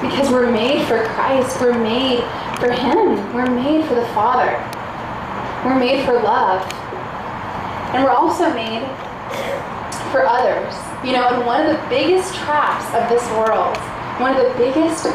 Because we're made for Christ. We're made for Him. We're made for the Father. We're made for love. And we're also made for others. You know, and one of the biggest traps of this world, one of the biggest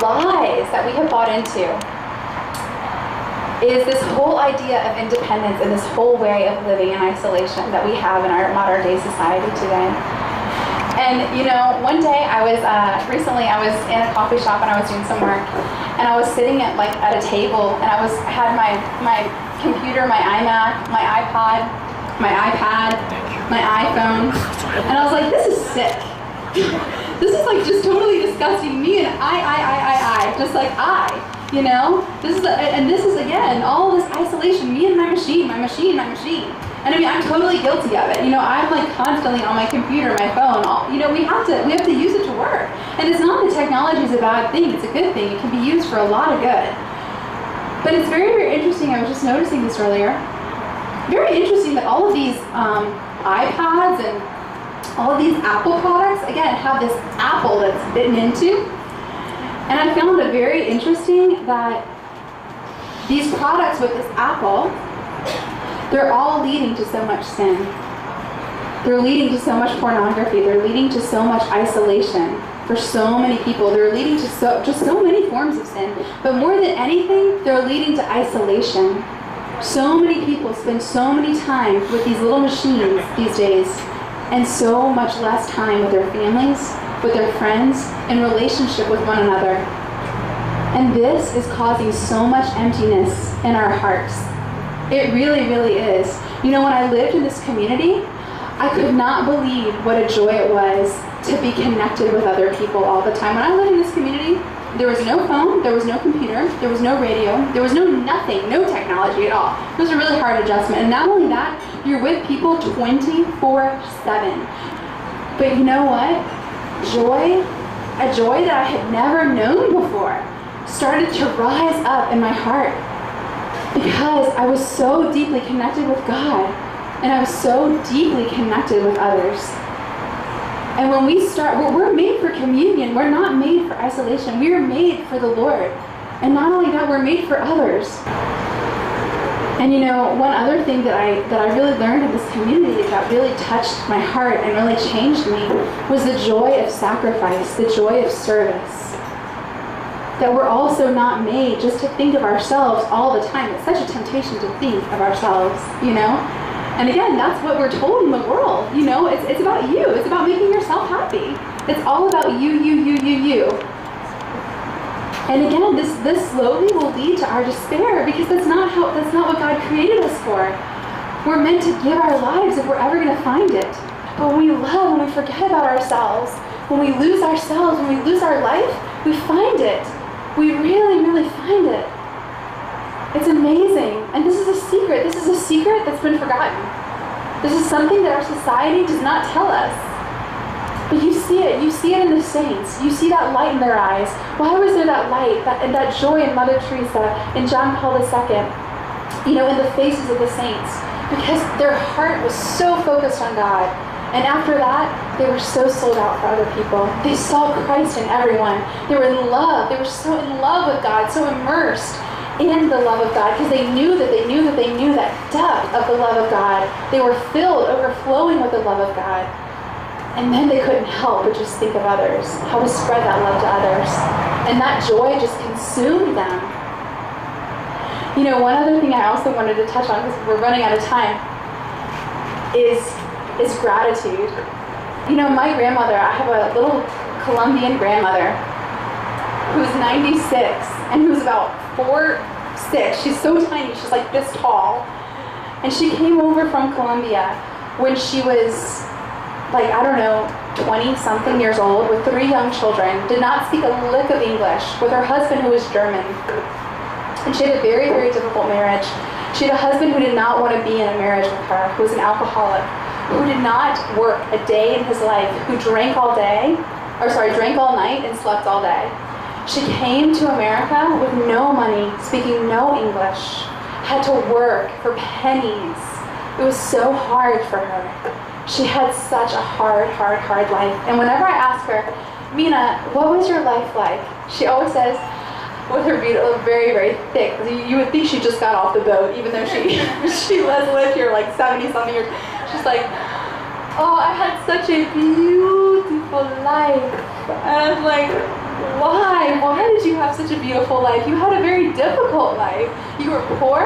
lies that we have bought into is this whole idea of independence and this whole way of living in isolation that we have in our modern day society today. And you know, one day recently I was in a coffee shop and I was doing some work, and I was sitting at a table, and I had my computer, my iMac, my iPod, my iPad, my iPhone, and I was like, this is sick. This is like just totally disgusting. Me and I, just like I, you know? This is again, all this isolation, me and my machine. And I mean, I'm totally guilty of it. You know, I'm like constantly on my computer, my phone. You know, we have to use it to work. And it's not that technology is a bad thing. It's a good thing. It can be used for a lot of good. But it's very, very interesting. I was just noticing this earlier. Very interesting that all of these iPads and all of these Apple products, again, have this apple that's bitten into. And I found it very interesting that these products with this apple, they're all leading to so much sin. They're leading to so much pornography. They're leading to so much isolation for so many people. They're leading to so many forms of sin. But more than anything, they're leading to isolation. So many people spend so many time with these little machines these days, and so much less time with their families, with their friends, in relationship with one another. And this is causing so much emptiness in our hearts. It really, really is. You know, when I lived in this community, I could not believe what a joy it was to be connected with other people all the time. When I lived in this community, there was no phone, there was no computer, there was no radio, there was no nothing, no technology at all. It was a really hard adjustment. And not only that, you're with people 24/7. But you know what? A joy that I had never known before, started to rise up in my heart because I was so deeply connected with God, and I was so deeply connected with others. And when we're made for communion. We're not made for isolation. We are made for the Lord. And not only that, we're made for others. And you know, one other thing that I really learned in this community that really touched my heart and really changed me was the joy of sacrifice, the joy of service. That we're also not made just to think of ourselves all the time. It's such a temptation to think of ourselves, you know? And again, that's what we're told in the world, you know? It's about you. It's about making yourself happy. It's all about you. And again, this slowly will lead to our despair, because that's not what God created us for. We're meant to give our lives if we're ever going to find it. But when we love, when we forget about ourselves, when we lose ourselves, when we lose our life, we find it. We really, really find it. It's amazing. And this is a secret. This is a secret that's been forgotten. This is something that our society does not tell us. But you see it. You see it in the saints. You see that light in their eyes. Why was there that light and that joy in Mother Teresa, in John Paul II, you know, in the faces of the saints? Because their heart was so focused on God. And after that, they were so sold out for other people. They saw Christ in everyone. They were in love. They were so in love with God, so immersed in the love of God, because they knew that depth of the love of God. They were filled, overflowing with the love of God. And then they couldn't help but just think of others, how to spread that love to others. And that joy just consumed them. You know, one other thing I also wanted to touch on, because we're running out of time, is gratitude. You know, my grandmother, I have a little Colombian grandmother who's 96 and who's about 4'6". She's so tiny, she's like this tall. And she came over from Colombia when she was, like, I don't know, 20-something years old with 3 young children, did not speak a lick of English, with her husband who was German. And she had a very, very difficult marriage. She had a husband who did not want to be in a marriage with her, who was an alcoholic, who did not work a day in his life, who drank all night and slept all day. She came to America with no money, speaking no English, had to work for pennies. It was so hard for her. She had such a hard life. And whenever I ask her, Mina, what was your life like? She always says, with her beautiful, very, very thick. You would think she just got off the boat, even though she has lived here like 70-something years. She's like, oh, I had such a beautiful life. And I was like, why? Why did you have such a beautiful life? You had a very difficult life. You were poor.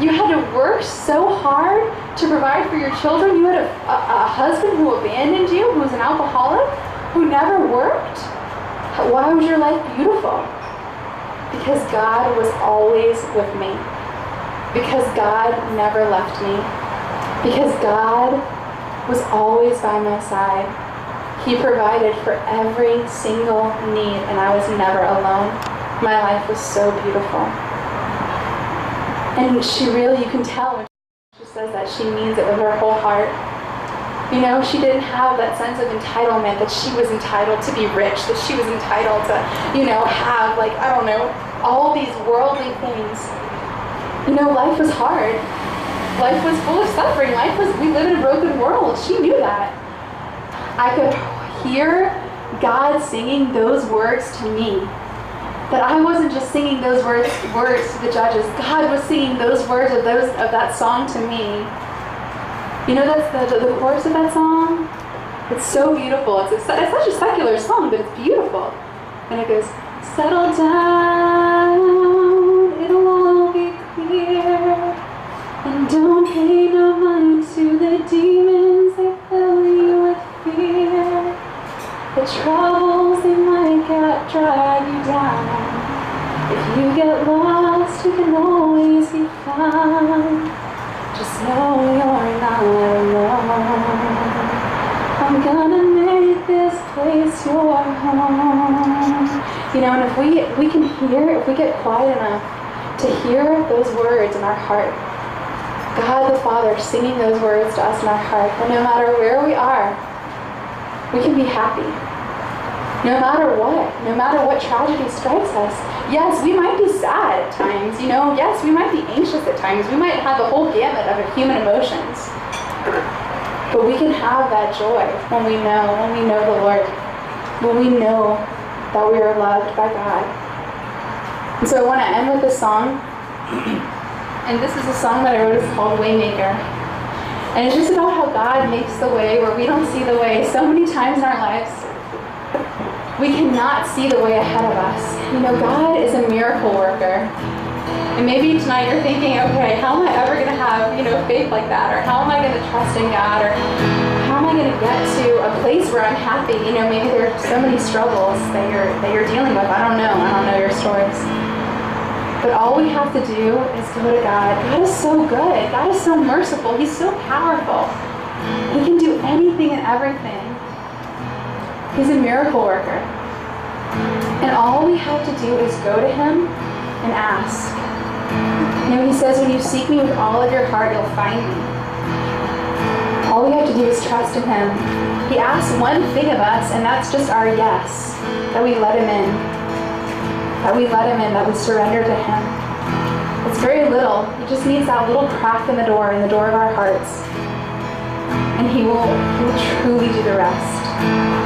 You had to work so hard to provide for your children. You had a husband who abandoned you, who was an alcoholic, who never worked. Why was your life beautiful? Because God was always with me. Because God never left me. Because God was always by my side. He provided for every single need, and I was never alone. My life was so beautiful. And she really, you can tell when she says that, she means it with her whole heart. You know, she didn't have that sense of entitlement, that she was entitled to be rich, that she was entitled to, you know, have, like, I don't know, all these worldly things. You know, life was hard. Life was full of suffering. We live in a broken world. She knew that. I could hear God singing those words to me. That I wasn't just singing those words to the judges. God was singing those words of that song to me. You know, that's the chorus of that song? It's so beautiful. It's such a secular song, but it's beautiful. And it goes, settle down, it'll all be clear. And don't pay no mind to the demons, they fill you with fear. The troubles, they might drag you down. If you get lost, you can always be found. Just know you're not alone. I'm gonna make this place your home. You know, and if we can hear, if we get quiet enough to hear those words in our heart, God the Father singing those words to us in our heart, and no matter where we are, we can be happy. No matter what tragedy strikes us. Yes, we might be sad at times, you know. Yes, we might be anxious at times. We might have the whole gamut of human emotions. But we can have that joy when we know the Lord. When we know that we are loved by God. And so I want to end with a song. And this is a song that I wrote. It's called Waymaker. And it's just about how God makes the way where we don't see the way. So many times in our lives, we cannot see the way ahead of us. You know, God is a miracle worker. And maybe tonight you're thinking, okay, how am I ever going to have, you know, faith like that? Or how am I going to trust in God? Or how am I going to get to a place where I'm happy? You know, maybe there are so many struggles that you're dealing with. I don't know your stories. But all we have to do is go to God. God is so good. God is so merciful. He's so powerful. He can do anything and everything. He's a miracle worker. And all we have to do is go to Him and ask. You know, He says, when you seek me with all of your heart, you'll find me. All we have to do is trust in Him. He asks one thing of us, and that's just our yes. That we let Him in. That we let Him in, that we surrender to Him. It's very little. He just needs that little crack in the door of our hearts. And He will truly do the rest.